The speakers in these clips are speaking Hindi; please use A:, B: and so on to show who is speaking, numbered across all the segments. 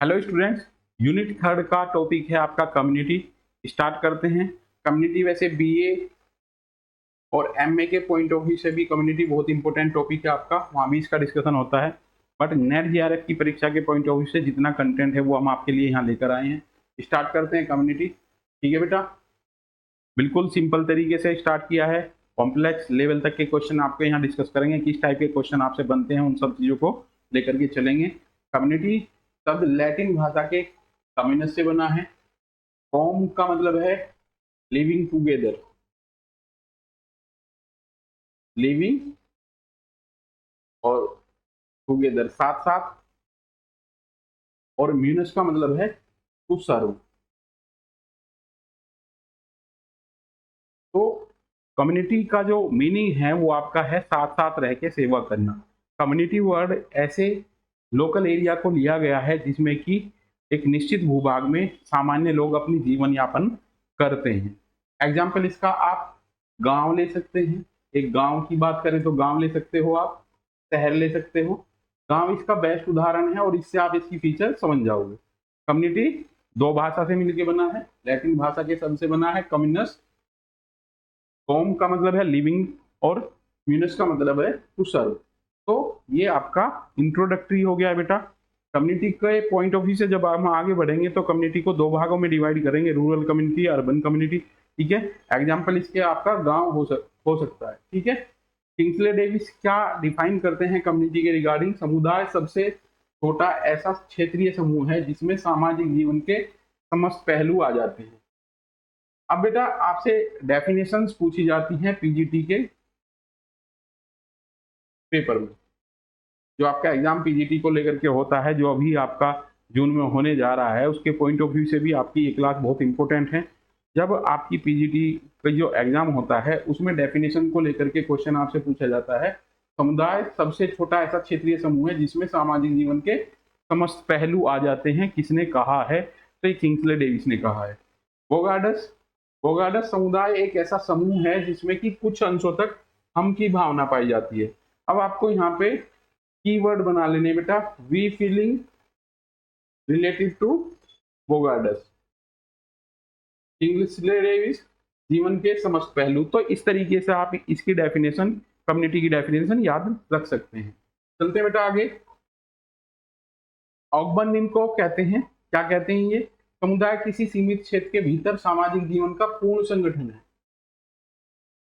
A: हेलो स्टूडेंट्स, यूनिट थर्ड का टॉपिक है आपका कम्युनिटी। स्टार्ट करते हैं। कम्युनिटी वैसे बीए और एमए के पॉइंट ऑफ व्यू से भी कम्युनिटी बहुत इंपॉर्टेंट टॉपिक है आपका, वहाँ भी इसका डिस्कशन होता है। बट नेट जेआरएफ की परीक्षा के पॉइंट ऑफ व्यू से जितना कंटेंट है वो हम आपके लिए यहाँ लेकर आए हैं। स्टार्ट करते हैं कम्युनिटी। ठीक है बेटा, बिल्कुल सिंपल तरीके से स्टार्ट किया है। कॉम्प्लेक्स लेवल तक के क्वेश्चन आपको यहाँ डिस्कस करेंगे, किस टाइप के क्वेश्चन आपसे बनते हैं उन सब चीज़ों को लेकर के चलेंगे। कम्युनिटी शब्द लैटिन भाषा के कम्युनस से बना है। कॉम का मतलब है लिविंग टुगेदर, लिविंग और टुगेदर साथ साथ, और म्यूनस का मतलब है टू सर्व। तो कम्युनिटी का जो मीनिंग है वो आपका है साथ साथ रह के सेवा करना। कम्युनिटी वर्ड ऐसे लोकल एरिया को लिया गया है जिसमें कि एक निश्चित भूभाग में सामान्य लोग अपनी जीवन यापन करते हैं। एग्जाम्पल इसका आप गांव ले सकते हैं। एक गांव की बात करें तो गांव ले सकते हो, आप शहर ले सकते हो। गांव इसका बेस्ट उदाहरण है और इससे आप इसकी फीचर समझ जाओगे। कम्युनिटी दो भाषा से मिलकर बना है, लैटिन भाषा के शब्द से बना है कम्युनस। कॉम का मतलब है लिविंग और म्यूनस का मतलब है टू सर्व। तो ये आपका इंट्रोडक्टरी हो गया है बेटा। कम्युनिटी के पॉइंट ऑफ व्यू से जब हम आगे बढ़ेंगे तो कम्युनिटी को दो भागों में डिवाइड करेंगे, रूरल कम्युनिटी, अर्बन कम्युनिटी। ठीक है, एग्जाम्पल इसके आपका गांव हो सकता है। ठीक है, किंग्सले डेविस क्या डिफाइन करते हैं कम्युनिटी के रिगार्डिंग? समुदाय सबसे छोटा ऐसा क्षेत्रीय समूह है जिसमें सामाजिक जीवन के समस्त पहलू आ जाते हैं। अब बेटा आपसे डेफिनेशंस पूछी जाती हैं पीजीटी के पेपर में, जो आपका एग्जाम पीजीटी को लेकर के होता है, जो अभी आपका जून में होने जा रहा है, उसके पॉइंट ऑफ व्यू से भी आपकी ये क्लास बहुत इंपॉर्टेंट है। जब आपकी पीजीटी का जो एग्जाम होता है उसमें डेफिनेशन को लेकर के क्वेश्चन आपसे पूछा जाता है। समुदाय सबसे छोटा ऐसा क्षेत्रीय समूह है जिसमें सामाजिक जीवन के समस्त पहलू आ जाते हैं। किसने कहा है? तो ये किंग्सले डेविस ने कहा है। बोगार्डस बोगार्डस समुदाय एक ऐसा समूह है जिसमें कि कुछ अंशों तक हम की भावना पाई जाती है। अब आपको यहाँ पे कीवर्ड बना लेने बेटा, we feeling related to Bogardus, Kingsley Davis जीवन के समस्त पहलू। तो इस तरीके से आप इसकी डेफिनेशन, कम्युनिटी की डेफिनेशन याद रख सकते हैं। चलते हैं बेटा आगे। ऑगबर्न इनको कहते हैं, क्या कहते हैं ये? समुदाय किसी सीमित क्षेत्र के भीतर सामाजिक जीवन का पूर्ण संगठन है।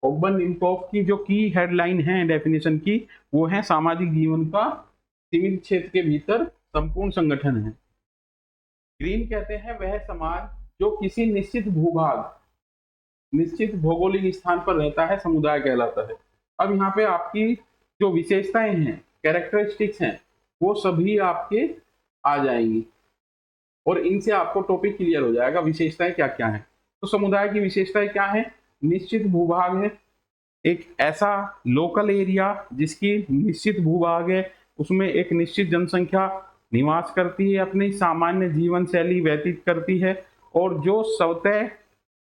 A: ऑगबर्न इनकॉफ की जो की हेडलाइन है डेफिनेशन की, वो है सामाजिक जीवन का सीमित क्षेत्र के भीतर संपूर्ण संगठन है। ग्रीन कहते हैं वह समाज जो किसी निश्चित भूभाग, निश्चित भौगोलिक स्थान पर रहता है, समुदाय कहलाता है। अब यहाँ पे आपकी जो विशेषताएं हैं, कैरेक्टरिस्टिक्स हैं, वो सभी आपके आ जाएंगी और इनसे आपको टॉपिक क्लियर हो जाएगा विशेषताएं क्या क्या है। तो समुदाय की विशेषताएं क्या है? निश्चित भूभाग है, एक ऐसा लोकल एरिया जिसकी निश्चित भूभाग है, उसमें एक निश्चित जनसंख्या निवास करती है, अपनी सामान्य जीवन शैली व्यतीत करती है, और जो स्वतः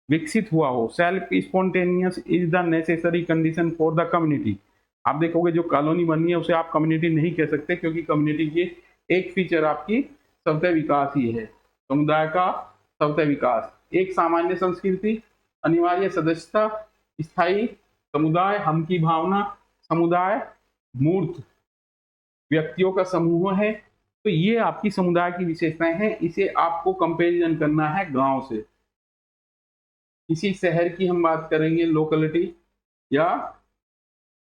A: विकसित हुआ हो, self spontaneous is the necessary condition for the community. आप देखोगे जो कॉलोनी बनी है उसे आप कम्युनिटी नहीं कह सकते, क्योंकि कम्युनिटी की एक फीचर आपकी स्वतः विकास ही है। समुदाय का स्वतः विकास, एक सामान्य संस्कृति, अनिवार्य सदस्यता, स्थायी समुदाय, हम की भावना, समुदाय मूर्त व्यक्तियों का समूह है। तो ये आपकी समुदाय की विशेषताएं हैं। इसे आपको कंपैरिजन करना है गांव से। किसी शहर की हम बात करेंगे लोकेलिटी, या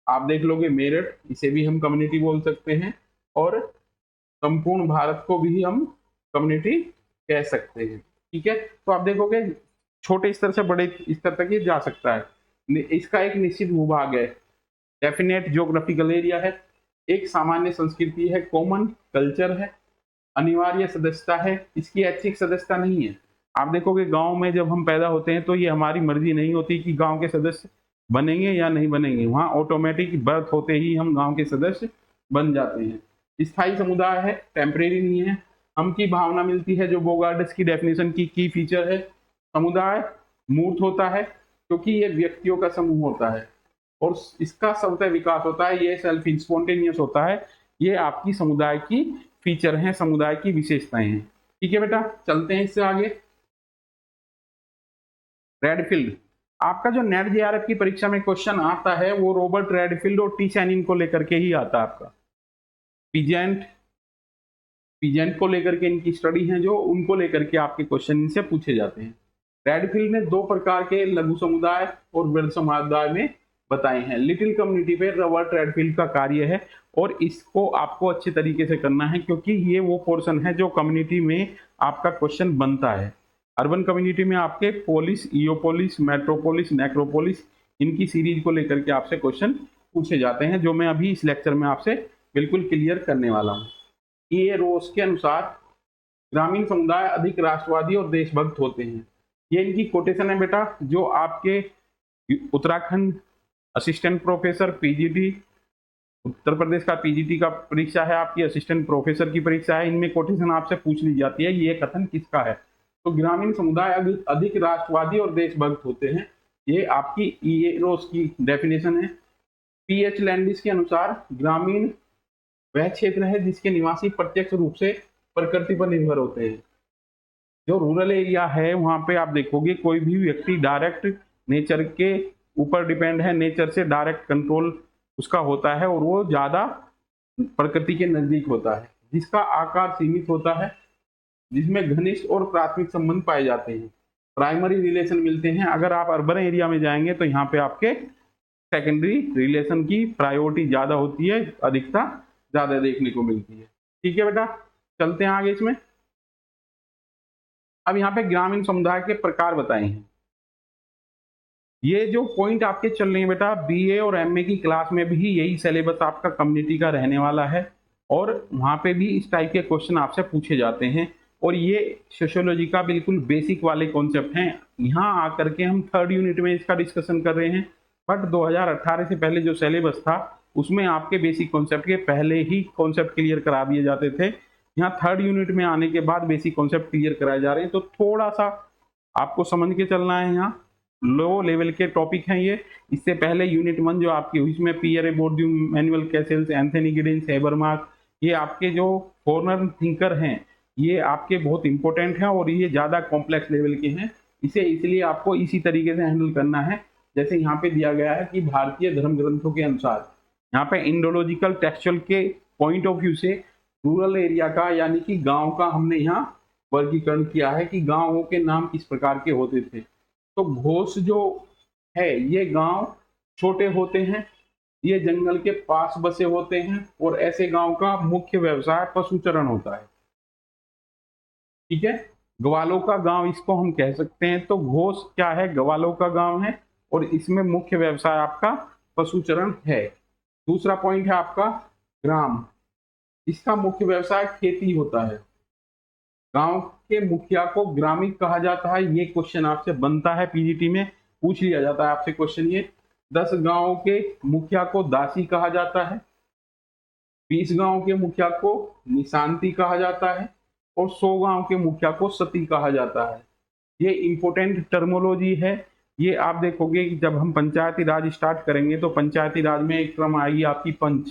A: आप देख लोगे मेरठ, इसे भी हम कम्युनिटी बोल सकते हैं, और संपूर्ण भारत को भी हम कम्युनिटी कह सकते हैं। ठीक है, तो आप देखोगे छोटे स्तर से बड़े स्तर तक ये जा सकता है। इसका एक निश्चित भूभाग है, डेफिनेट ज्योग्राफिकल एरिया है, एक सामान्य संस्कृति है, कॉमन कल्चर है, अनिवार्य सदस्यता है, इसकी ऐच्छिक सदस्यता नहीं है। आप देखोगे गांव में जब हम पैदा होते हैं तो ये हमारी मर्जी नहीं होती कि गांव के सदस्य बनेंगे या नहीं बनेंगे, वहाँ ऑटोमेटिक बर्थ होते ही हम गांव के सदस्य बन जाते हैं। स्थायी समुदाय है, टेम्परेरी नहीं है। हम की भावना मिलती है, जो बोगार्डस की डेफिनेशन की फीचर है। समुदाय मूर्त होता है क्योंकि ये व्यक्तियों का समूह होता है, और इसका स्वतः विकास होता है, ये सेल्फ स्पॉन्टेनियस होता है। ये आपकी समुदाय की फीचर हैं, समुदाय की विशेषताएं हैं। ठीक है बेटा, चलते हैं इससे आगे। रेडफील्ड, आपका जो नेट जेआरएफ की परीक्षा में क्वेश्चन आता है वो रॉबर्ट रेडफील्ड और टी सैनिन को लेकर के ही आता है। आपका पीजेंट पीजेंट को लेकर के इनकी स्टडी है, जो उनको लेकर के आपके क्वेश्चन इनसे पूछे जाते हैं। रेडफील्ड ने दो प्रकार के लघु समुदाय और वृहद समुदाय में बताए हैं। लिटिल कम्युनिटी पे रॉबर्ट रेडफील्ड का कार्य है और इसको आपको अच्छे तरीके से करना है, क्योंकि ये वो पोर्शन है जो कम्युनिटी में आपका क्वेश्चन बनता है। अर्बन कम्युनिटी में आपके पोलिस, ईओपोलिस, मेट्रोपोलिस, नेक्रोपोलिस, इनकी सीरीज को लेकर के आपसे क्वेश्चन पूछे जाते हैं, जो मैं अभी इस लेक्चर में आपसे बिल्कुल क्लियर करने वाला हूँ। ये रोज के अनुसार ग्रामीण समुदाय अधिक राष्ट्रवादी और देशभक्त होते हैं। ये इनकी कोटेशन है बेटा, जो आपके Uttarakhand assistant professor PGT, Uttar Pradesh का पीजीटी का परीक्षा है, आपकी असिस्टेंट प्रोफेसर की परीक्षा है, इनमें कोटेशन आपसे पूछ ली जाती है ये कथन किसका है। तो ग्रामीण समुदाय अधिक राष्ट्रवादी और देशभक्त होते हैं, ये आपकी ईरोस की डेफिनेशन है। पीएच लैंडिस के अनुसार ग्रामीण वह क्षेत्र है जिसके निवासी प्रत्यक्ष रूप से प्रकृति पर निर्भर होते हैं। जो रूरल एरिया है वहां पे आप देखोगे कोई भी व्यक्ति डायरेक्ट नेचर के ऊपर डिपेंड है, नेचर से डायरेक्ट कंट्रोल उसका होता है और वो ज्यादा प्रकृति के नजदीक होता है, जिसका आकार सीमित होता है, जिसमें घनिष्ठ और प्राथमिक संबंध पाए जाते हैं, प्राइमरी रिलेशन मिलते हैं। अगर आप अर्बन एरिया में जाएंगे तो यहाँ पे आपके सेकेंडरी रिलेशन की प्रायोरिटी ज्यादा होती है, अधिकता ज्यादा देखने को मिलती है। ठीक है बेटा, चलते हैं आगे इसमें। अब यहाँ पे ग्रामीण समुदाय के प्रकार बताए हैं। ये जो पॉइंट आपके चल रहे हैं बेटा, बीए और एमए की क्लास में भी यही सिलेबस आपका कम्युनिटी का रहने वाला है और वहां पे भी इस टाइप के क्वेश्चन आपसे पूछे जाते हैं। और ये सोशियोलॉजी का बिल्कुल बेसिक वाले कॉन्सेप्ट हैं। यहाँ आकर के हम थर्ड यूनिट में इसका डिस्कशन कर रहे हैं, बट 2018 से पहले जो सिलेबस था उसमें आपके बेसिक कॉन्सेप्ट के पहले ही कॉन्सेप्ट क्लियर करा दिए जाते थे। यहाँ थर्ड यूनिट में आने के बाद बेसिक कॉन्सेप्ट क्लियर कराए जा रहे हैं, तो थोड़ा सा आपको समझ के चलना है। यहाँ लो लेवल के टॉपिक हैं ये। इससे पहले यूनिट 1 जो आपकी हुई, इसमें पियरे बोर्ड्यू, मैनुअल कैसेल्स, एंथनी गिडिंस, हेबरमार्क, ये आपके जो फॉरेनर थिंकर हैं ये आपके बहुत इंपॉर्टेंट हैं और ये ज़्यादा कॉम्प्लेक्स लेवल के हैं। इसे इसलिए आपको इसी तरीके से हैंडल करना है जैसे यहाँ पे दिया गया है कि भारतीय धर्म ग्रंथों के अनुसार यहाँ पे इंडोलॉजिकल टेक्सचुअल के पॉइंट ऑफ व्यू से रूरल एरिया का यानी कि गांव का हमने यहाँ वर्गीकरण किया है कि गांवों के नाम किस प्रकार के होते थे। तो घोष जो है ये गांव छोटे होते हैं, ये जंगल के पास बसे होते हैं और ऐसे गांव का मुख्य व्यवसाय पशुचरण होता है। ठीक है, ग्वालों का गांव इसको हम कह सकते हैं। तो घोष क्या है, ग्वालों का गांव है और इसमें मुख्य व्यवसाय आपका पशुचरण है। दूसरा पॉइंट है आपका ग्राम, इसका मुख्य व्यवसाय खेती होता है। गांव के मुखिया को ग्रामीण कहा जाता है। ये क्वेश्चन आपसे बनता है, पीजीटी में पूछ लिया जाता है आपसे क्वेश्चन ये। 10 गांवों के मुखिया को दासी कहा जाता है, 20 गांव के मुखिया को निशांती कहा जाता है और 100 गांव के मुखिया को सती कहा जाता है। ये इंपोर्टेंट टर्मोलॉजी है। ये आप देखोगे कि जब हम पंचायती राज स्टार्ट करेंगे तो पंचायती राज में एक टर्म आएगी आपकी पंच,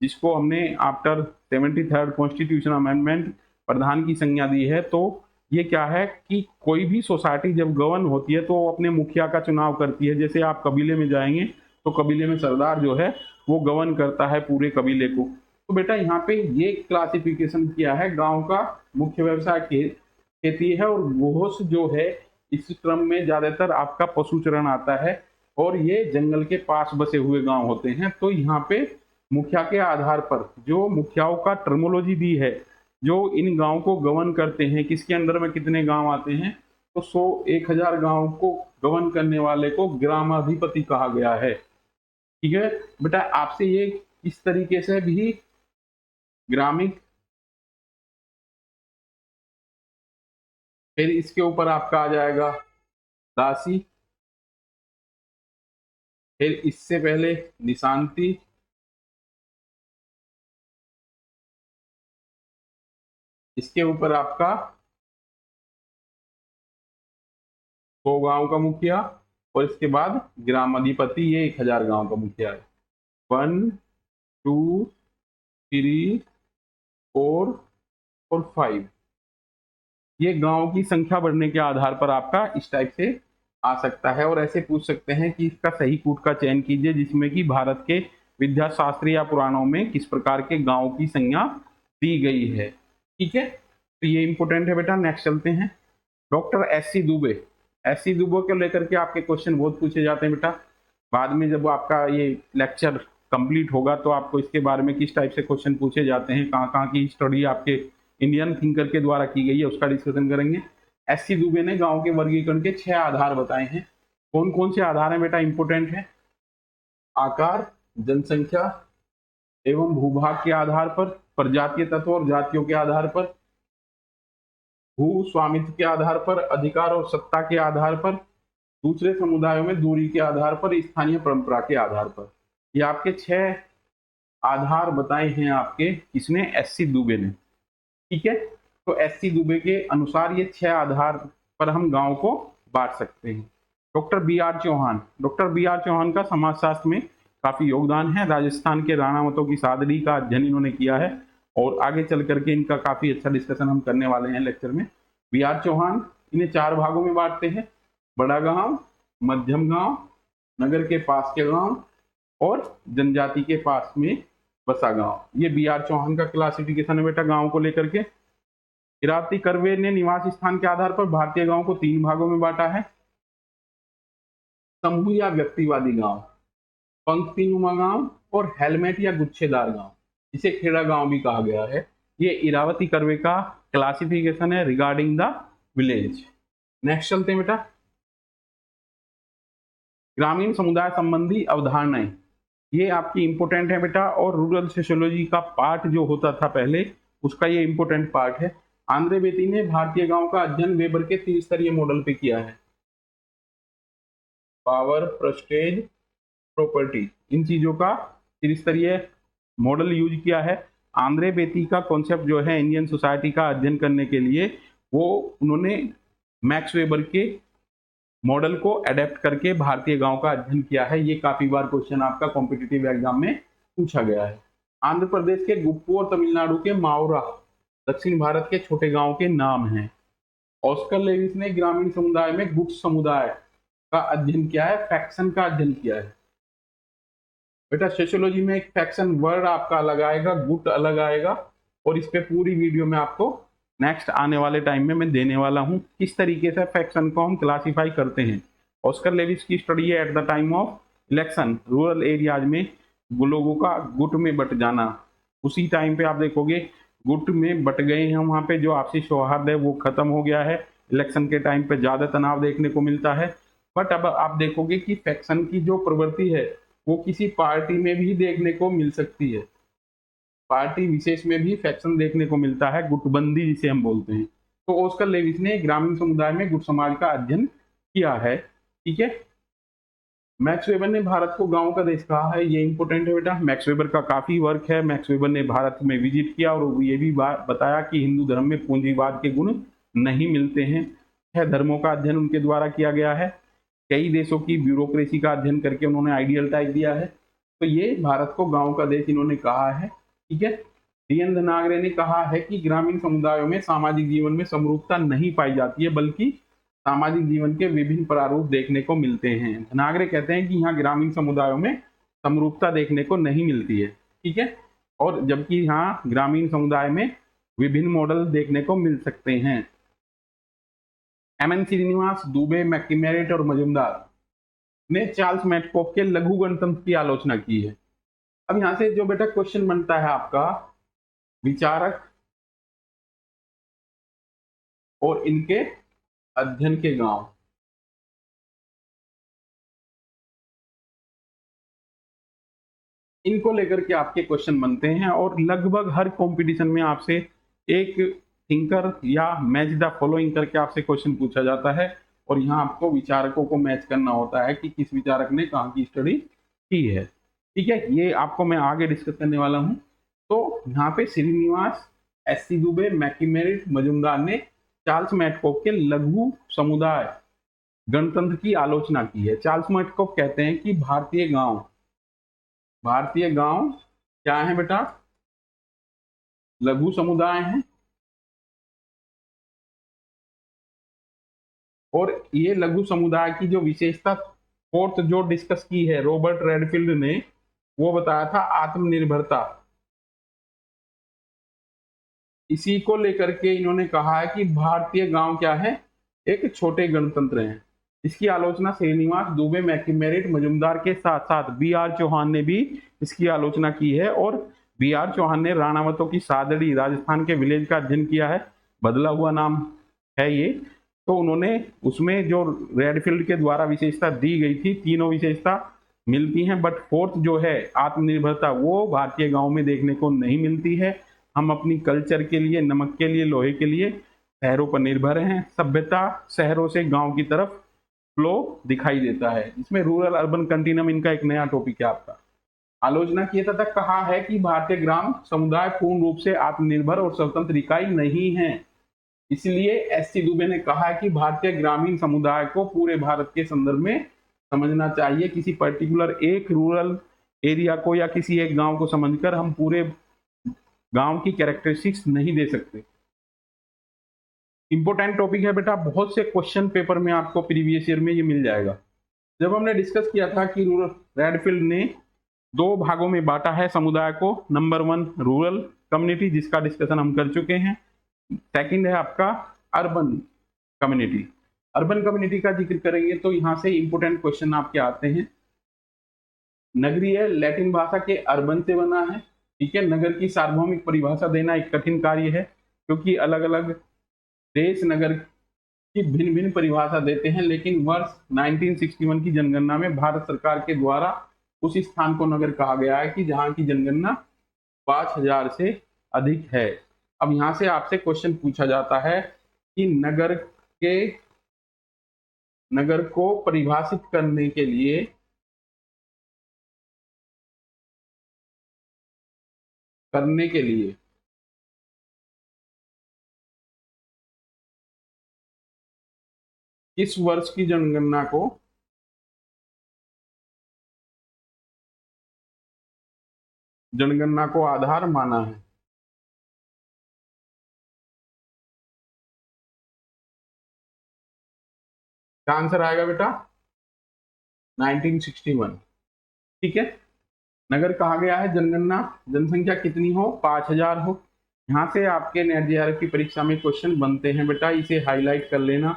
A: जिसको हमने आफ्टर 73rd कॉन्स्टिट्यूशन अमेंडमेंट प्रधान की संज्ञा दी है। तो ये क्या है कि कोई भी सोसाइटी जब गवर्न होती है तो वो अपने मुखिया का चुनाव करती है। जैसे आप कबीले में जाएंगे तो कबीले में सरदार जो है वो गवर्न करता है पूरे कबीले को। तो बेटा यहाँ पे ये क्लासिफिकेशन किया है, गांव का मुख्य व्यवसाय खेती है और घोष जो है इस क्रम में ज्यादातर आपका पशुचरण आता है और ये जंगल के पास बसे हुए गांव होते हैं। तो यहाँ पे मुखिया के आधार पर जो मुखियाओं का टर्मोलॉजी दी है, जो इन गांव को गवर्न करते हैं, किसके अंदर में कितने गांव आते हैं, तो 100-1000 गांव को गवर्न करने वाले को ग्रामाधिपति कहा गया है। ठीक है बेटा, आपसे ये इस तरीके से भी ग्रामीण, फिर इसके ऊपर आपका आ जाएगा दासी, फिर इससे पहले निशांती, इसके ऊपर आपका 100 गांव का मुखिया और इसके बाद ग्रामाधिपति, ये 1000 गांव का मुखिया है। 1 2 3 4 और 5, ये गांव की संख्या बढ़ने के आधार पर आपका इस टाइप से आ सकता है। और ऐसे पूछ सकते हैं कि इसका सही कूट का चयन कीजिए जिसमें कि भारत के विद्या शास्त्र या पुराणों में किस प्रकार के गांव की संज्ञा दी गई है। ठीक है, तो ये इंपॉर्टेंट है बेटा। नेक्स्ट चलते हैं। Doctor SC. Dubey, SC. Dubey को लेकर के आपके क्वेश्चन बहुत पूछे जाते हैं बेटा। बाद में जब आपका ये लेक्चर कंप्लीट होगा तो आपको इसके बारे में किस टाइप से क्वेश्चन पूछे जाते हैं, कहाँ कहाँ की स्टडी आपके इंडियन थिंकर के द्वारा की गई है, उसका डिस्कशन करेंगे। एस.सी. दुबे ने गांव के वर्गीकरण के 6 आधार बताए हैं। कौन कौन से आधार हैं बेटा, इंपोर्टेंट है। आकार, जनसंख्या एवं भूभाग के आधार पर, प्रजातीय तत्व और जातियों के आधार पर, भू स्वामित्व के आधार पर, अधिकार और सत्ता के आधार पर, दूसरे समुदायों में दूरी के आधार पर, स्थानीय परंपरा के आधार पर। ये आपके 6 आधार बताए हैं आपके किसने, एस.सी. दुबे ने। ठीक है, तो एस.सी. दुबे के अनुसार ये 6 आधार पर हम गांव को बांट सकते हैं। Doctor B R. Chauhan, doctor B R. Chauhan का समाजशास्त्र में काफी योगदान है। राजस्थान के राणावतों की सादड़ी का अध्ययन इन्होंने किया है और आगे चल करके इनका काफी अच्छा डिस्कशन हम करने वाले हैं लेक्चर में। बी.आर. चौहान इन्हें 4 भागों में बांटते हैं, बड़ा गांव, मध्यम गांव, नगर के पास के गांव और जनजाति के पास में बसा गांव। ये बी.आर. चौहान का क्लासिफिकेशन है बेटा गांव को लेकर के। किराती कर्वे ने निवास स्थान के आधार पर भारतीय गांव को 3 भागों में बांटा है, समूह या व्यक्तिवादी गांव, पंक्तिनुमा गांव और हेलमेट या गुच्छेदार गांव, जिसे खेड़ा गांव भी कहा गया है। ये इरावती कर्वे का क्लासिफिकेशन है रिगार्डिंग द विलेज। नेक्स्ट चलते हैं बेटा। ग्रामीण समुदाय संबंधी अवधारणाएं, ये आपकी इंपोर्टेंट है बेटा। और रूरल सोशियोलॉजी का पार्ट जो होता था पहले, उसका ये इंपोर्टेंट पार्ट है। आंद्रे बेती ने भारतीय गांव का अध्ययन वेबर के त्रिस्तरीय मॉडल पे किया है, पावर, प्रेस्टेज, प्रॉपर्टी, इन चीजों का त्रिस्तरीय मॉडल यूज किया है। आंद्रे बेती का कॉन्सेप्ट जो है इंडियन सोसाइटी का अध्ययन करने के लिए, वो उन्होंने मैक्स वेबर के मॉडल को अडेप्ट करके भारतीय गांव का अध्ययन किया है। ये काफी बार क्वेश्चन आपका कॉम्पिटिटिव एग्जाम में पूछा गया है। आंध्र प्रदेश के गुप्पू और तमिलनाडु के मावरा दक्षिण भारत के छोटे गांव के नाम हैं। ऑस्कर लेविस ने ग्रामीण समुदाय में गुट समुदाय का अध्ययन किया है, फैक्शन का अध्ययन किया है। बेटा सोशियोलॉजी में एक फैक्शन वर्ड आपका अलग आएगा, गुट अलग आएगा, और इस पे पूरी वीडियो में आपको नेक्स्ट आने वाले टाइम में मैं देने वाला हूं किस तरीके से फैक्शन को हम क्लासीफाई करते हैं। ऑस्कर लेविस की स्टडी है at the time of election, rural areas में लोगों का गुट में बट जाना। उसी टाइम पे आप देखोगे गुट में बट गए हैं, वहां पे जो आपसी सौहार्द है वो खत्म हो गया है। इलेक्शन के टाइम पे ज्यादा तनाव देखने को मिलता है। बट अब आप देखोगे कि फैक्शन की जो प्रवृत्ति है वो किसी पार्टी में भी देखने को मिल सकती है, पार्टी विशेष में भी फैक्शन देखने को मिलता है, गुटबंदी जिसे हम बोलते हैं। तो ऑस्कर लेविस ने ग्रामीण समुदाय में गुट समाज का अध्ययन किया है। ठीक है, मैक्स वेबर ने भारत को गांव का देश कहा है, ये इंपोर्टेंट है बेटा। मैक्स वेबर का काफी वर्क है। मैक्स वेबर ने भारत में विजिट किया और ये भी बताया कि हिंदू धर्म में पूंजीवाद के गुण नहीं मिलते हैं। 6 धर्मों का अध्ययन उनके द्वारा किया गया है। कई देशों की ब्यूरोक्रेसी का अध्ययन करके उन्होंने आइडियल टाइप दिया है। तो ये भारत को गांव का देश इन्होंने कहा है। ठीक है, डी.एन. धनागरे ने कहा है कि ग्रामीण समुदायों में सामाजिक जीवन में समरूपता नहीं पाई जाती है, बल्कि सामाजिक जीवन के विभिन्न प्रारूप देखने को मिलते हैं। धनागरे कहते हैं कि यहाँ ग्रामीण समुदायों में समरूपता देखने को नहीं मिलती है। ठीक है, और जबकि यहाँ ग्रामीण समुदाय में विभिन्न मॉडल देखने को मिल सकते हैं। एम.एन. श्रीनिवास, दुबे, मैक्किमेरिट और मजुमदार ने चार्ल्स मैटकॉफ के लघु गणतंत्र की आलोचना की है। अब यहां से जो बेटा क्वेश्चन बनता है आपका, विचारक और इनके अध्ययन के गांव, इनको लेकर के आपके क्वेश्चन बनते हैं। और लगभग हर कंपटीशन में आपसे एक थिंकर या मैच द फॉलोइंग करके आपसे क्वेश्चन पूछा जाता है, और यहाँ आपको विचारकों को मैच करना होता है कि किस विचारक ने कहाँ की स्टडी की है। ठीक है, ये आपको मैं आगे डिस्कस करने वाला हूँ। तो यहाँ पे श्रीनिवास, एस.सी. दुबे, मैक्किमेरिट, मजुमदार ने चार्ल्स मैटकॉफ के लघु समुदाय गणतंत्र की आलोचना की है। चार्ल्स मैटकॉफ कहते हैं कि भारतीय गांव क्या है बेटा, लघु समुदाय हैं, और ये लघु समुदाय की जो विशेषता फोर्थ जो डिस्कस की है रॉबर्ट रेडफील्ड ने, वो बताया था आत्मनिर्भरता। इसी को लेकर के इन्होंने कहा है कि भारतीय गांव क्या है, एक छोटे गणतंत्र हैं। इसकी आलोचना श्रीनिवास दुबे, मैक्सिमेरिट मजुमदार के साथ साथ बी आर चौहान ने भी इसकी आलोचना की है। और बी आर चौहान ने राणावतों की सादड़ी राजस्थान के विलेज का अध्ययन किया है, बदला हुआ नाम है ये। तो उन्होंने उसमें जो रेडफील्ड के द्वारा विशेषता दी गई थी, तीनों विशेषता मिलती हैं, बट फोर्थ जो है आत्मनिर्भरता, वो भारतीय गांव में देखने को नहीं मिलती है। हम अपनी कल्चर के लिए, नमक के लिए, लोहे के लिए शहरों पर निर्भर हैं। सभ्यता शहरों से गांव की तरफ फ्लो दिखाई देता है। इसमें रूरल अर्बन कंटिन्यूम इनका एक नया टॉपिक है आपका। आलोचना किया तथा कहा है कि भारतीय ग्राम समुदाय पूर्ण रूप से आत्मनिर्भर और स्वतंत्र इकाई नहीं है। इसलिए एस.सी. दुबे ने कहा है कि भारतीय ग्रामीण समुदाय को पूरे भारत के संदर्भ में समझना चाहिए। किसी पर्टिकुलर एक रूरल एरिया को या किसी एक गांव को समझकर हम पूरे गांव की कैरेक्टरिस्टिक्स नहीं दे सकते। इंपॉर्टेंट टॉपिक है बेटा, बहुत से क्वेश्चन पेपर में आपको प्रीवियस ईयर में ये मिल जाएगा। जब हमने डिस्कस किया था कि रेडफील्ड ने दो भागों में बांटा है समुदाय को। नंबर 1 रूरल कम्युनिटी, जिसका डिस्कशन हम कर चुके हैं। सेकंड है आपका अर्बन कम्युनिटी। अर्बन कम्युनिटी का जिक्र करेंगे तो यहाँ से इंपॉर्टेंट क्वेश्चन आपके आते हैं। नगरीय लैटिन भाषा के अर्बन से बना है, ठीक है। नगर की सार्वभौमिक परिभाषा देना एक कठिन कार्य है, क्योंकि अलग अलग देश नगर की भिन्न भिन्न परिभाषा देते हैं। लेकिन वर्ष 1961 की जनगणना में भारत सरकार के द्वारा उस स्थान को नगर कहा गया है कि जहां की जनगणना 5000 से अधिक है। अब यहां से आपसे क्वेश्चन पूछा जाता है कि नगर को परिभाषित करने के लिए किस वर्ष की जनगणना को आधार माना है। क्या आंसर आएगा बेटा? 1961, ठीक है। नगर कहा गया है, जनगणना जनसंख्या कितनी हो, 5000 हो। यहाँ से आपके नेट जेआरएफ की परीक्षा में क्वेश्चन बनते हैं बेटा, इसे हाईलाइट कर लेना।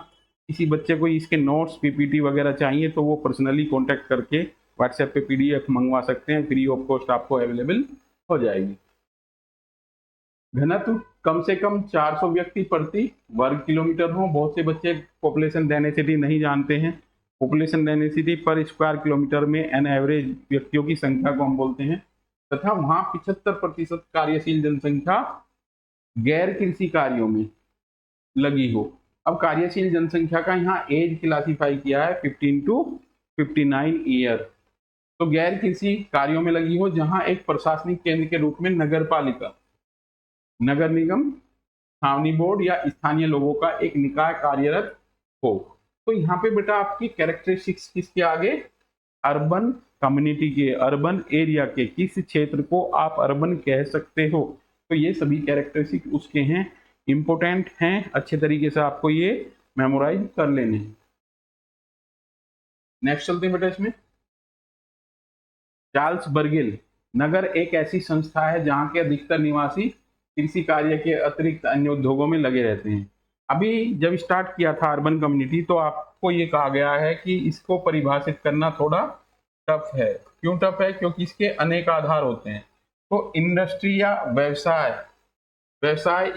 A: किसी बच्चे को इसके नोट्स पीपीटी वगैरह चाहिए तो वो पर्सनली कांटेक्ट करके व्हाट्सएप पे पीडीएफ मंगवा सकते हैं, फ्री ऑफ कॉस्ट आपको अवेलेबल हो जाएगी। घनत्व कम से कम 400 व्यक्ति प्रति वर्ग किलोमीटर हो। बहुत से बच्चे पॉपुलेशन डेंसिटी नहीं जानते हैं। पॉपुलेशन डेंसिटी पर स्क्वायर किलोमीटर में एन एवरेज व्यक्तियों की संख्या को हम बोलते हैं। तथा वहां 75% कार्यशील जनसंख्या गैर कृषि कार्यों में लगी हो। अब कार्यशील जनसंख्या का यहाँ एज क्लासिफाई किया है 15 to 59 ईयर। तो गैर कृषि कार्यों में लगी हो, जहां एक प्रशासनिक केंद्र के रूप में नगर पालिका, नगर निगम, छावनी बोर्ड या स्थानीय लोगों का एक निकाय कार्यरत हो। तो यहाँ पे बेटा आपकी कैरेक्टरिस्टिक्स किसके आगे, अर्बन कम्युनिटी के, अर्बन एरिया के, किस क्षेत्र को आप अर्बन कह सकते हो। तो ये सभी कैरेक्टरिस्टिक उसके हैं, इंपोर्टेंट हैं, अच्छे तरीके से आपको ये मेमोराइज कर लेने हैं। नेक्स्ट चलते हैं बेटा इसमें। चार्ल्स बर्गिल, नगर एक ऐसी संस्था है जहां के अधिकतर निवासी कृषि कार्य के अतिरिक्त अन्य उद्योगों में लगे रहते हैं। अभी जब स्टार्ट किया था अर्बन कम्युनिटी तो आपको ये कहा गया है कि इसको परिभाषित करना थोड़ा टफ है। क्यों टफ है? क्योंकि इसके अनेक आधार होते हैं। तो इंडस्ट्री या व्यवसाय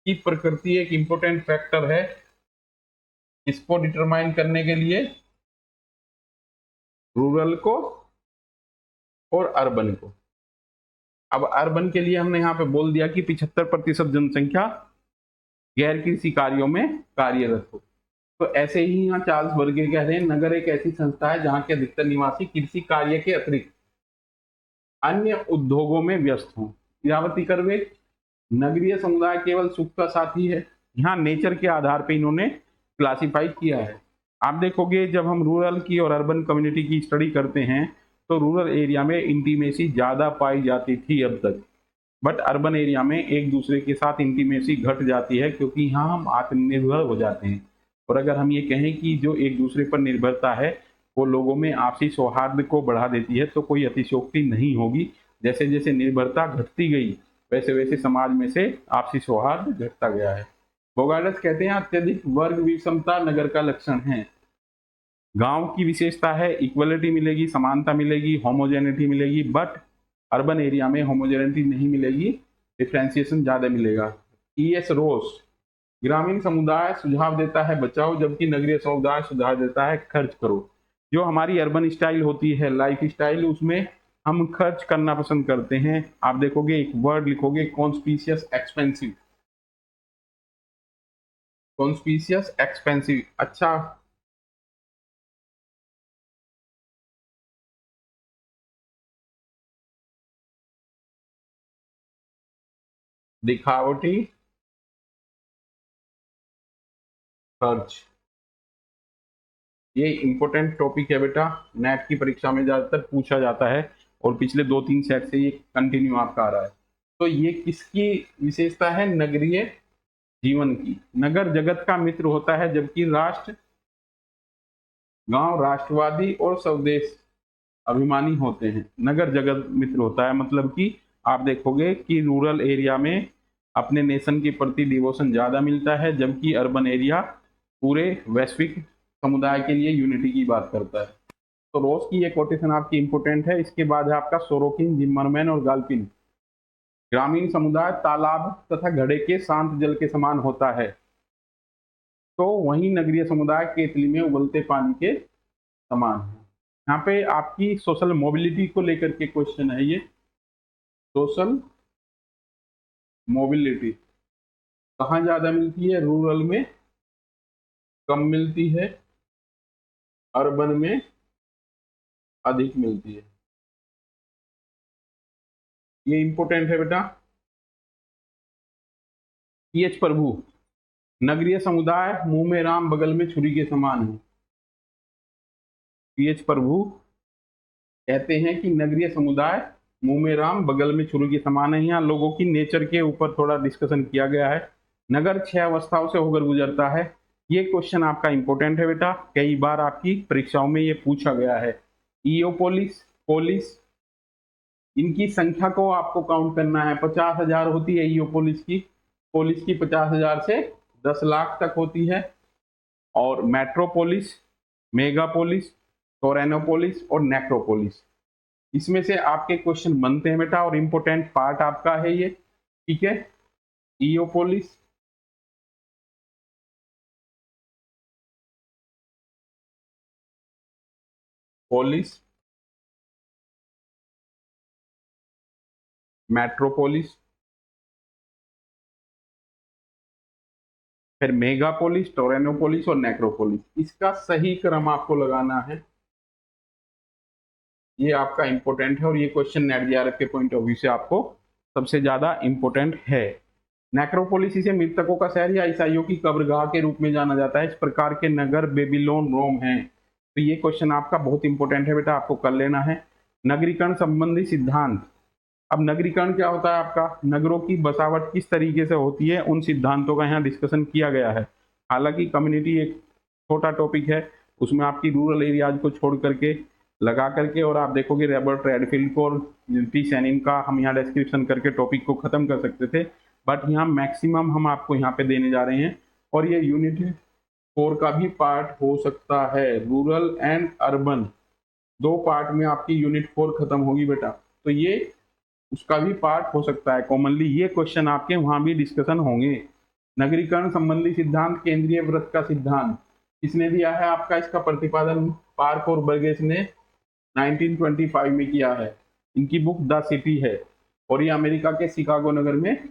A: की प्रकृति एक इंपॉर्टेंट फैक्टर है इसको डिटरमाइन करने के लिए, रूरल को और अर्बन को। अब अर्बन के लिए हमने यहाँ पे बोल दिया कि 75% जनसंख्या गैर कृषि कार्यों में कार्यरत हो। तो ऐसे ही यहाँ चार्ल्स बर्गिल कह रहे हैं, नगर एक ऐसी संस्था है जहां के अधिकतर निवासी कृषि कार्य के अतिरिक्त अन्य उद्योगों में व्यस्त हों। यावती करवे, नगरीय समुदाय केवल सुख का साथी है। यहाँ नेचर के आधार पे इन्होंने क्लासिफाई किया है। आप देखोगे जब हम रूरल की और अर्बन कम्युनिटी की स्टडी करते हैं तो रूरल एरिया में इंटीमेसी ज्यादा पाई जाती थी अब तक, बट अर्बन एरिया में एक दूसरे के साथ इंटीमेसी घट जाती है, क्योंकि यहाँ हम आत्मनिर्भर हो जाते हैं। और अगर हम ये कहें कि जो एक दूसरे पर निर्भरता है वो लोगों में आपसी सौहार्द को बढ़ा देती है, तो कोई अतिशयोक्ति नहीं होगी। जैसे जैसे निर्भरता घटती गई वैसे वैसे समाज में से आपसी सौहार्द घटता गया है। बोगार्डस कहते हैं अत्यधिक वर्ग विषमता नगर का लक्षण है। गांव की विशेषता है इक्वलिटी मिलेगी, समानता मिलेगी, होमोजेनिटी मिलेगी, बट अर्बन एरिया में होमोजेनिटी नहीं मिलेगी, डिफ्रेंसिएशन ज्यादा मिलेगा। E.S. रोस, ग्रामीण समुदाय सुझाव देता है बचाओ, जबकि नगरीय समुदाय सुझाव देता है खर्च करो। जो हमारी अर्बन स्टाइल होती है, लाइफ स्टाइल, उसमें हम खर्च करना पसंद करते हैं। आप देखोगे एक वर्ड लिखोगे कॉन्स्पिशियस एक्सपेंसिव, कॉन्स्पिशियस एक्सपेंसिव। अच्छा, दिखावटी खर्च, ये इंपॉर्टेंट टॉपिक है बेटा, नेट की परीक्षा में ज्यादातर पूछा जाता है और पिछले 2-3 सेट से ये कंटिन्यू आपका आ रहा है। तो ये किसकी विशेषता है? नगरीय जीवन की। नगर जगत का मित्र होता है, जबकि गांव राष्ट्रवादी और स्वदेश अभिमानी होते हैं। नगर जगत मित्र होता है मतलब कि आप देखोगे कि रूरल एरिया में अपने नेशन के प्रति डिवोशन ज्यादा मिलता है, जबकि अर्बन एरिया पूरे वैश्विक समुदाय के लिए यूनिटी की बात करता है। तो रोज की ये कोटेशन आपकी इंपोर्टेंट है। इसके बाद है आपका सोरोकिन, जिम्मरमैन और गाल्पिन। ग्रामीण समुदाय तालाब तथा घड़े के शांत जल के समान होता है, तो वहीं नगरीय समुदाय केतली में उबलते पानी के समान है। यहाँ पे आपकी सोशल मोबिलिटी को लेकर के क्वेश्चन है। ये सोशल मोबिलिटी कहाँ ज्यादा मिलती है? रूरल में कम मिलती है, अर्बन में अधिक मिलती है। ये इंपॉर्टेंट है बेटा। पीएच प्रभु, नगरीय समुदाय मुंह में राम बगल में छुरी के समान है। पीएच प्रभु कहते हैं कि नगरीय समुदाय मुंह में राम बगल में छुरी के समान है। यहाँ लोगों की नेचर के ऊपर थोड़ा डिस्कशन किया गया है। नगर 6 अवस्थाओं से होकर गुजरता है। ये क्वेश्चन आपका इंपॉर्टेंट है बेटा, कई बार आपकी परीक्षाओं में ये पूछा गया है। ईओपोलिस, पोलिस, इनकी संख्या को आपको काउंट करना है। 50,000 होती है ईओपोलिस की, पोलिस की 50,000 से 10 लाख तक होती है। और मेट्रोपोलिस, मेगापोलिस, टोरेनोपोलिस और नेक्रोपोलिस, इसमें से आपके क्वेश्चन बनते हैं बेटा, और इंपॉर्टेंट पार्ट आपका है ये, ठीक है। ईओपोलिस, पोलिस, मेट्रोपोलिस, फिर मेगापोलिस, टोरेनोपोलिस और नेक्रोपोलिस। इसका सही क्रम आपको लगाना है, ये आपका इंपॉर्टेंट है। और ये क्वेश्चन नेट जीआरएफ के पॉइंट ऑफ व्यू से आपको सबसे ज्यादा इंपॉर्टेंट है। नेक्रोपोलिस इसे मृतकों का शहर या ईसाइयों की कब्रगाह के रूप में जाना जाता है। इस प्रकार के नगर बेबीलोन, रोम हैं। तो ये क्वेश्चन आपका बहुत इंपॉर्टेंट है बेटा, आपको कर लेना है। नगरीकरण संबंधी सिद्धांत। अब नगरीकरण क्या होता है आपका? नगरों की बसावट किस तरीके से होती है, उन सिद्धांतों का यहाँ डिस्कशन किया गया है। हालांकि कम्युनिटी एक छोटा टॉपिक है, उसमें आपकी रूरल एरियाज को छोड़ करके लगा करके, और आप देखोगे रॉबर्ट रेडफील्ड को और टी सैनिन का हम यहाँ डिस्क्रिप्शन करके टॉपिक को खत्म कर सकते थे, बट यहाँ मैक्सिमम हम आपको यहाँ पे देने जा रहे हैं। और ये यूनिट 4 का भी पार्ट हो सकता है। रूरल एंड अर्बन 2 पार्ट में आपकी यूनिट 4 खत्म होगी बेटा, तो ये उसका भी पार्ट हो सकता है। कॉमनली ये क्वेश्चन आपके वहां भी डिस्कशन होंगे। नगरीकरण संबंधी सिद्धांत, केंद्रीय वृत्त का सिद्धांत किसने दिया है आपका? इसका प्रतिपादन पार्क और बर्गेस ने 1925 में किया है। इनकी बुक द सिटी है, और ये अमेरिका के शिकागो नगर में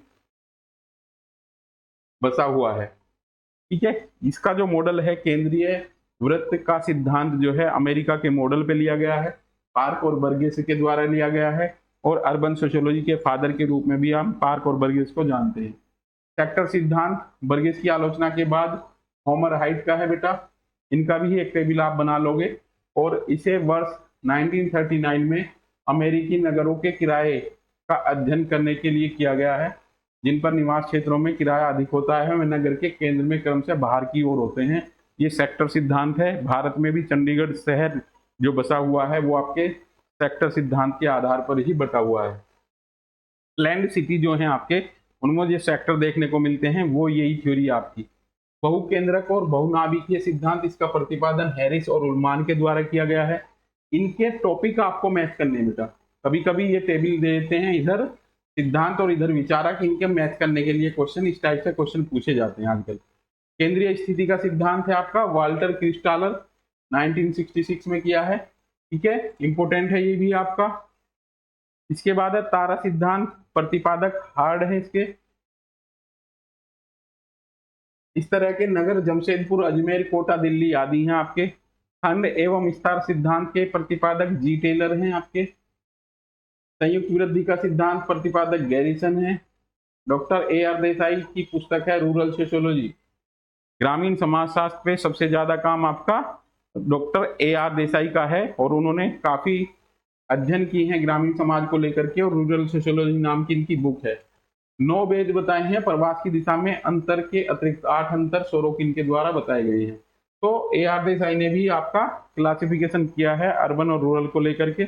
A: बसा हुआ है, ठीक है। इसका जो मॉडल है केंद्रीय वृत्त का सिद्धांत, जो है अमेरिका के मॉडल पे लिया गया है, पार्क और बर्गेस के द्वारा लिया गया है। और अर्बन सोशियोलॉजी के फादर के रूप में भी हम पार्क और बर्गेस को जानते हैं। सेक्टर सिद्धांत बर्गेस की आलोचना के बाद होमर हाइट का है बेटा, इनका भी एक टेबल आप बना लोगे। और इसे वर्ष 1939 में अमेरिकी नगरों के किराए का अध्ययन करने के लिए किया गया है, जिन पर निवास क्षेत्रों में किराया अधिक होता है वे नगर के केंद्र में क्रमशः बाहर की ओर होते हैं। ये सेक्टर सिद्धांत है। भारत में भी चंडीगढ़ शहर जो बसा हुआ है वो आपके सेक्टर सिद्धांत के आधार पर ही बटा हुआ है। प्लैन्ड सिटी जो है आपके, उनमें जो सेक्टर देखने को मिलते हैं वो यही थ्योरी आपकी। बहुकेंद्रक और बहुनाभिकीय सिद्धांत, इसका प्रतिपादन हैरिस और उल्मान के द्वारा किया गया है। इनके टॉपिक आपको मैच करने में था, कभी कभी ये टेबल दे देते हैं, इधर सिद्धांत और इधर विचारक, इनके मैच करने के लिए क्वेश्चन, इस टाइप से क्वेश्चन पूछे जाते हैं आजकल। केंद्रीय स्थिति का सिद्धांत है आपका वाल्टर क्रिस्टालर 1966 में किया है, ठीक है, इंपोर्टेंट है ये भी आपका। इसके बाद है तारा सिद्धांत, प्रतिपादक हार्ड है इसके। इस तरह के नगर जमशेदपुर, अजमेर, कोटा, दिल्ली आदि हैं आपके। खंड एवं विस्तार सिद्धांत के प्रतिपादक जी टेलर हैं आपके। संयुक्त वृद्धि का सिद्धांत प्रतिपादक गैरिसन है। डॉक्टर AR देसाई की पुस्तक है रूरल सोशियोलॉजी। ग्रामीण समाजशास्त्र पे सबसे ज्यादा काम आपका डॉक्टर AR देसाई का है और उन्होंने काफी अध्ययन किए हैं ग्रामीण समाज को लेकर के, और रूरल सोशियोलॉजी नाम की इनकी बुक है। 9 भेद बताए हैं प्रवास की दिशा में, अंतर के अतिरिक्त 8 अंतर सोरोकिन के द्वारा बताए गए हैं। तो AR देसाई ने भी आपका क्लासिफिकेशन किया है अर्बन और रूरल को लेकर के।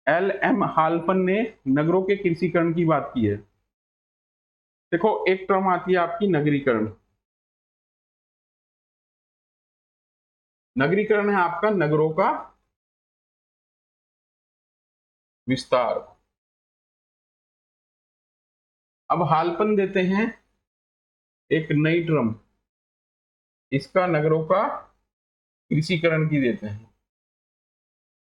A: LM हाल्पन ने नगरों के कृषिकरण की बात की है। देखो एक टर्म आती है आपकी नगरीकरण। नगरीकरण है आपका नगरों का विस्तार। अब हाल्पन देते हैं एक नई टर्म, इसका नगरों का कृषिकरण की देते हैं।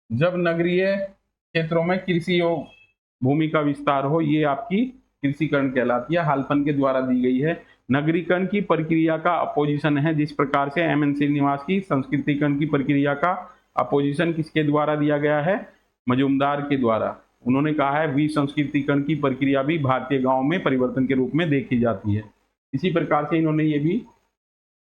A: जब नगरीय क्षेत्रों में कृषि भूमि का विस्तार हो, ये आपकी कृषिकरण कहलाती है, हाल्पन के द्वारा दी गई है। नगरीकरण की प्रक्रिया का अपोजिशन है, जिस प्रकार से MN श्रीनिवास की संस्कृतिकरण की प्रक्रिया का अपोजिशन किसके द्वारा दिया गया है, मजूमदार के द्वारा। उन्होंने कहा है विसंस्कृतिकरण की प्रक्रिया भी भारतीय गांव में परिवर्तन के रूप में देखी जाती है। इसी प्रकार से इन्होंने ये भी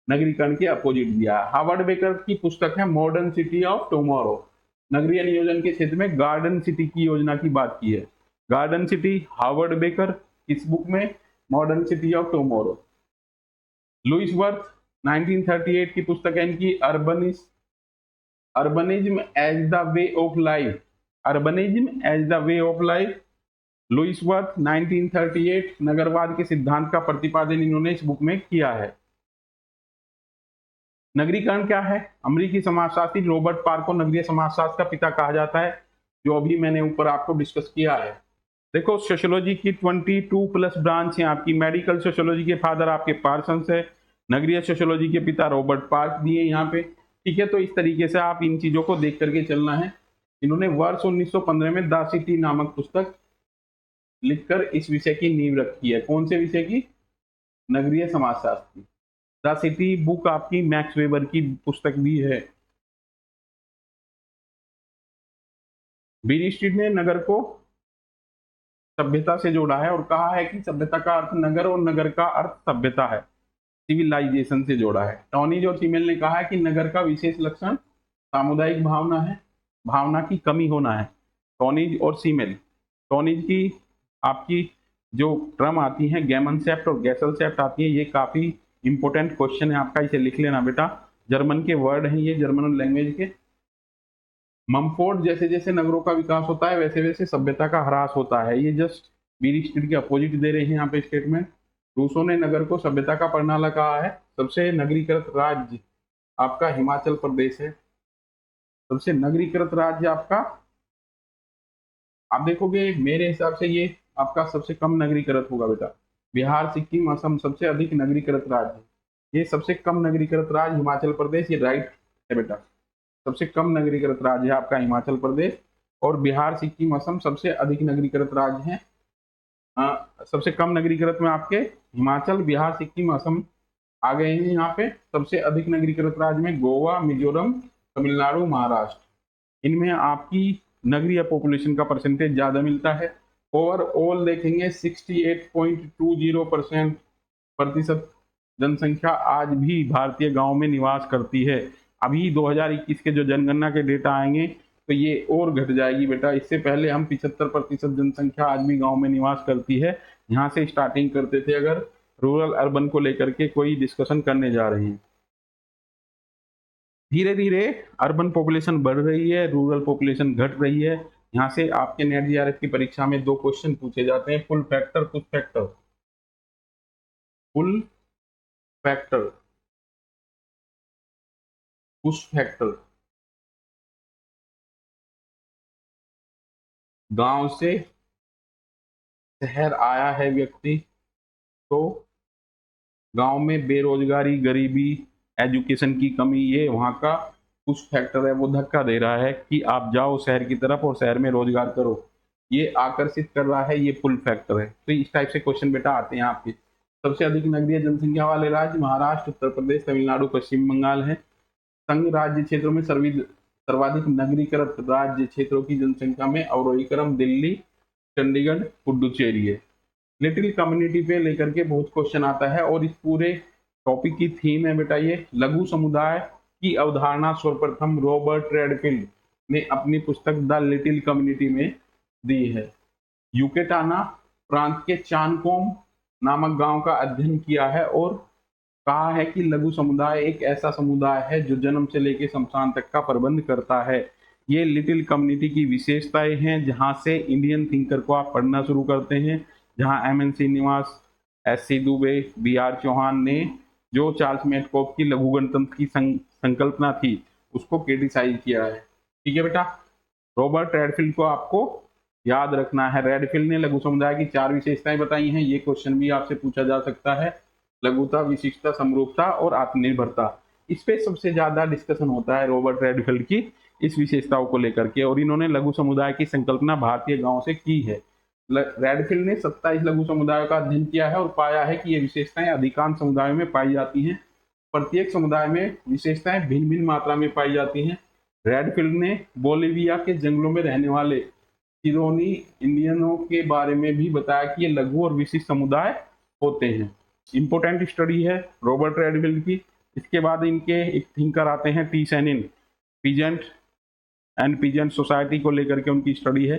A: नगरीकरण के अपोजिट दिया। हार्वर्ड बेकर की पुस्तक है मॉडर्न सिटी ऑफ टुमारो। नगरीय नियोजन के क्षेत्र में गार्डन सिटी की योजना की बात की है। गार्डन सिटी हार्वर्ड बेकर, इस बुक में modern city of tomorrow. Louis Wirth 1938 की पुस्तक है इनकी urbanism as the way of life. Urbanism as the way of life, Louis Wirth 1938। नगरवाद के सिद्धांत का प्रतिपादन इन्होंने इस बुक में किया है। नगरीकरण क्या है? अमेरिकी समाजशास्त्री रॉबर्ट पार्क को नगरीय समाजशास्त्र का पिता कहा जाता है, जो अभी मैंने ऊपर आपको डिस्कस किया है। देखो सोशियोलॉजी की 22+ ब्रांच है आपकी। मेडिकल सोशियोलॉजी के फादर आपके पार्सन्स है, नगरीय सोशियोलॉजी के पिता रॉबर्ट पार्क दिए यहाँ पे, ठीक है। तो इस तरीके से आप इन चीजों को देख करके चलना है। इन्होंने वर्ष 1915 में द सिटी नामक पुस्तक लिखकर इस विषय की नींव रखी है। कौन से विषय की? नगरीय समाजशास्त्र की। द सिटी बुक आपकी मैक्स वेबर की पुस्तक भी है। बीरी स्ट्रीट ने नगर को सभ्यता से जोड़ा है और कहा है कि सभ्यता का अर्थ नगर और नगर का अर्थ सभ्यता है, सिविलाइजेशन से जोड़ा है। टॉनिज और सीमेल ने कहा है कि नगर का विशेष लक्षण सामुदायिक भावना है, भावना की कमी होना है। टॉनिज और सीमेल। टॉनिज की आपकी जो टर्म आती है गैमनसेप्ट और गैसलसेप्ट आती है, ये काफी इंपॉर्टेंट क्वेश्चन है आपका, इसे लिख लेना बेटा। जर्मन के वर्ड हैं ये, जर्मन लैंग्वेज के। ममफोर्ड, जैसे जैसे नगरों का विकास होता है वैसे वैसे सभ्यता का ह्रास होता है। ये जस्ट बीरी स्ट्रीट के अपोजिट दे रहे हैं यहाँ पे स्टेटमेंट। रूसो ने नगर को सभ्यता का प्रणाला कहा है। सबसे नगरीकृत राज्य आपका हिमाचल प्रदेश है। सबसे नगरीकृत राज्य आपका, आप देखोगे मेरे हिसाब से ये आपका सबसे कम नगरीकृत होगा बेटा। बिहार, सिक्किम, असम सबसे अधिक नगरीकृत राज्य। ये सबसे कम नगरीकृत राज्य हिमाचल प्रदेश, ये राइट है बेटा। सबसे कम नगरीकृत राज्य है आपका हिमाचल प्रदेश, और बिहार, सिक्किम, असम सबसे अधिक नगरीकृत राज्य हैं। सबसे कम नगरीकृत में आपके हिमाचल, बिहार, सिक्किम, असम आ गए हैं यहाँ पे। सबसे अधिक नगरीकृत राज्य में गोवा, मिजोरम, तमिलनाडु, महाराष्ट्र। इनमें आपकी नगरीय पॉपुलेशन का परसेंटेज ज्यादा मिलता है। ओवरऑल देखेंगे 68.20% जनसंख्या आज भी भारतीय गांव में निवास करती है। अभी 2021 के जो जनगणना के डेटा आएंगे तो ये और घट जाएगी बेटा। इससे पहले हम 75% जनसंख्या आज भी गांव में निवास करती है। यहाँ से स्टार्टिंग करते थे अगर रूरल अर्बन को लेकर के कोई डिस्कशन करने जा रहे हैं। धीरे धीरे अर्बन पॉपुलेशन बढ़ रही है, रूरल पॉपुलेशन घट रही है। यहाँ से आपके नेट जीआरएफ की परीक्षा में 2 क्वेश्चन पूछे जाते हैं, फुल फैक्टर कुछ फैक्टर। फुल फैक्टर कुछ फैक्टर। गांव से शहर आया है व्यक्ति तो गांव में बेरोजगारी, गरीबी, एजुकेशन की कमी, ये वहाँ का कुछ फैक्टर है, वो धक्का दे रहा है कि आप जाओ शहर की तरफ और शहर में रोजगार करो, ये आकर्षित कर रहा है, ये पुल फैक्टर है। तो इस टाइप से क्वेश्चन बेटा आते हैं आपके। सबसे अधिक नगरीय जनसंख्या वाले राज्य महाराष्ट्र, उत्तर प्रदेश, तमिलनाडु, पश्चिम बंगाल है। संघ राज्य क्षेत्रों में सर्वाधिक नगरीकृत राज्य क्षेत्रों की जनसंख्या में अवरोही क्रम दिल्ली, चंडीगढ़, पुडुचेरी है। लिटिल कम्युनिटी पे लेकर के बहुत क्वेश्चन आता है और इस पूरे टॉपिक की थीम है बेटा ये लघु समुदाय की अवधारणा सर्वप्रथम रॉबर्ट रेडफील्ड ने अपनी पुस्तक द लिटिल कम्युनिटी में दी है। यूकेटाना प्रांत के चानकोम नामक गांव का अध्ययन किया है और कहा है कि लघु समुदाय एक ऐसा समुदाय है जो जन्म से लेकर शमशान तक का प्रबंध करता है। ये लिटिल कम्युनिटी की विशेषताएं हैं जहां से इंडियन थिंकर को आप पढ़ना शुरू करते हैं, जहां M N. Srinivas, S C. Dube, B R. Chauhan ने जो चार्ल्स मेटकॉफ की लघु गणतंत्र की संकल्पना थी उसको क्रिटिसाइज किया है। ठीक है बेटा, रॉबर्ट रेडफील्ड को आपको याद रखना है। रेडफील्ड ने लघु समुदाय की 4 विशेषताएं बताई हैं, ये क्वेश्चन भी आपसे पूछा जा सकता है। लघुता, विशिष्टता, समरूपता और आत्मनिर्भरता, इस पे सबसे ज्यादा डिस्कशन होता है रॉबर्ट रेडफील्ड की इस विशेषताओं को लेकर के, और इन्होंने लघु समुदाय की संकल्पना भारतीय गांव से की है। रेडफील्ड ने 27 लघु समुदायों का अध्ययन किया है और पाया है कि ये विशेषताएं अधिकांश समुदायों में पाई जाती हैं। प्रत्येक समुदाय में विशेषताएं भिन्न भिन्न मात्रा में पाई जाती हैं। रेडफील्ड ने बोलिविया के जंगलों में रहने वाले सिरोनी इंडियनों के बारे में भी बताया कि ये लघु और विशिष्ट समुदाय होते हैं। इंपोर्टेंट स्टडी है रॉबर्ट रेडफील्ड की। इसके बाद इनके एक थिंकर आते हैं T Shanin, peasant and peasant society को लेकर के उनकी स्टडी है।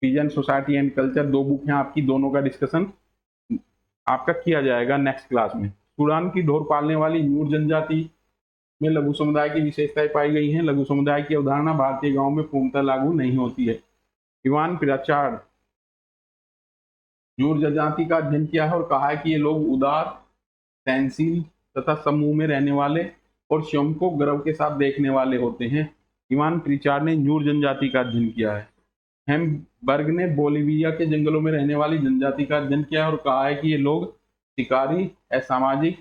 A: Peasant society and culture 2 book हैं आपकी, दोनों का डिस्कशन आपका किया जाएगा नेक्स्ट क्लास में। सूडान की ढोर पालने वाली न्यूर जनजाति में लघु समुदाय की विशेषताएं पाई गई हैं। लघु समुदाय की अवधारणा भारतीय गांव में पूर्णतः लागू नहीं होती है। इवान पिराचार्ड न्यूर जनजाति का अध्ययन किया है और कहा है कि ये लोग उदार, सहनशील तथा समूह में रहने वाले और स्वयं को गर्व के साथ देखने वाले होते हैं। इवान प्रिचार्ड ने न्यूर जनजाति का अध्ययन किया है। हेम्बर्ग ने बोलिविया के जंगलों में रहने वाली जनजाति का अध्ययन किया है और कहा है कि ये लोग शिकारी, असामाजिक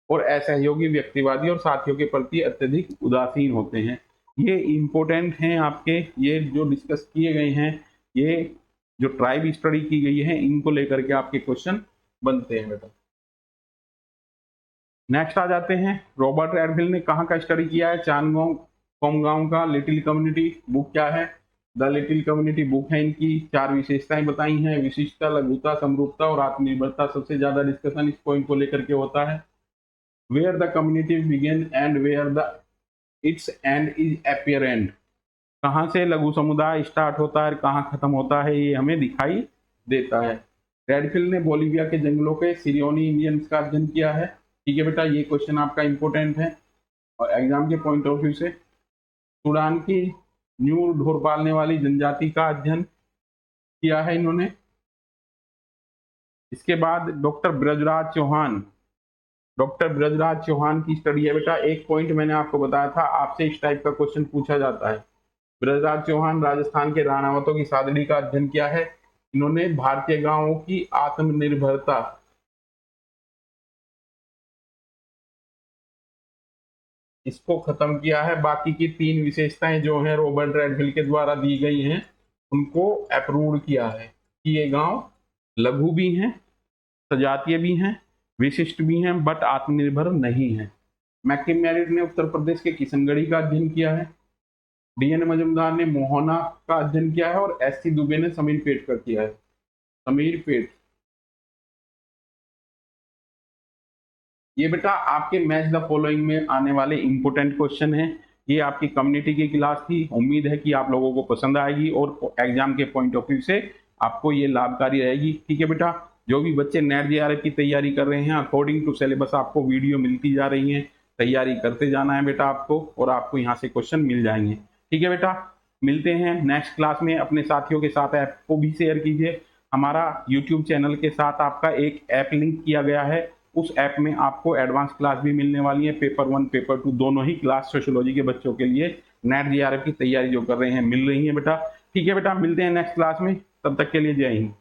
A: और असहयोगी, व्यक्तिवादी और साथियों के प्रति अत्यधिक उदासीन होते हैं। ये इंपॉर्टेंट हैं आपके, ये जो डिस्कस किए गए हैं, ये जो ट्राइब स्टडी की गई है, इनको लेकर के आपके क्वेश्चन बनते हैं बेटा। नेक्स्ट आ जाते हैं, रॉबर्ट रेडफील्ड ने कहाँ का स्टडी किया है? चानगांव कोमगांव का लिटिल कम्युनिटी बुक क्या है? द लिटिल कम्युनिटी बुक है। इनकी 4 विशेषताएं बताई हैं, विशिष्टता, लघुता, समरूपता और आत्मनिर्भरता। सबसे ज्यादा डिस्कशन इस पॉइंट को लेकर के होता है। Where the community begin and where the its end is apparent, कहाँ से लघु समुदाय स्टार्ट होता है, कहाँ खत्म होता है, ये हमें दिखाई देता है। रेडफील्ड ने बोलिविया के जंगलों के सिरियोनी इंडियंस का अध्ययन किया है। ठीक है बेटा, ये क्वेश्चन आपका इंपोर्टेंट है और एग्जाम के पॉइंट ऑफ व्यू से। सूडान की न्यूर ढोर पालने वाली जनजाति का अध्ययन किया है इन्होंने। इसके बाद डॉक्टर ब्रजराज चौहान की स्टडी है बेटा। एक पॉइंट मैंने आपको बताया था, आपसे इस टाइप का क्वेश्चन पूछा जाता है। ब्रजराज चौहान राजस्थान के राणावतों की सादड़ी का अध्ययन किया है। इन्होंने भारतीय गांवों की आत्मनिर्भरता इसको खत्म किया है। बाकी की 3 विशेषताएं जो हैं रॉबर्ट रेडफील्ड के द्वारा दी गई हैं, उनको अप्रूव किया है कि ये गांव लघु भी हैं, सजातीय भी हैं, विशिष्ट भी हैं, बट आत्मनिर्भर नहीं है। मैकिम मेरिट ने उत्तर प्रदेश के किशनगढ़ी का अध्ययन किया है। डी.एन. मजुमदार ने मोहना का अध्ययन किया है और एस.सी. दुबे ने समीरपेट का किया है। समीरपेट, ये बेटा आपके मैच द फॉलोइंग में आने वाले इंपोर्टेंट क्वेश्चन है। ये आपकी कम्युनिटी की क्लास थी। उम्मीद है कि आप लोगों को पसंद आएगी और एग्जाम के पॉइंट ऑफ व्यू से आपको ये लाभकारी रहेगी। ठीक है बेटा, जो भी बच्चे नेट जेआरएफ की तैयारी कर रहे हैं, अकॉर्डिंग टू सिलेबस आपको वीडियो मिलती जा रही है, तैयारी करते जाना है बेटा आपको, और आपको यहाँ से क्वेश्चन मिल जाएंगे। ठीक है बेटा, मिलते हैं नेक्स्ट क्लास में। अपने साथियों के साथ ऐप को भी शेयर कीजिए। हमारा यूट्यूब चैनल के साथ आपका एक ऐप लिंक किया गया है, उस ऐप में आपको एडवांस क्लास भी मिलने वाली है। पेपर 1 पेपर 2 दोनों ही क्लास सोशियोलॉजी के बच्चों के लिए नेट जेआरएफ की तैयारी जो कर रहे हैं मिल रही है बेटा। ठीक है बेटा, मिलते हैं नेक्स्ट क्लास में, तब तक के लिए जय हिंद।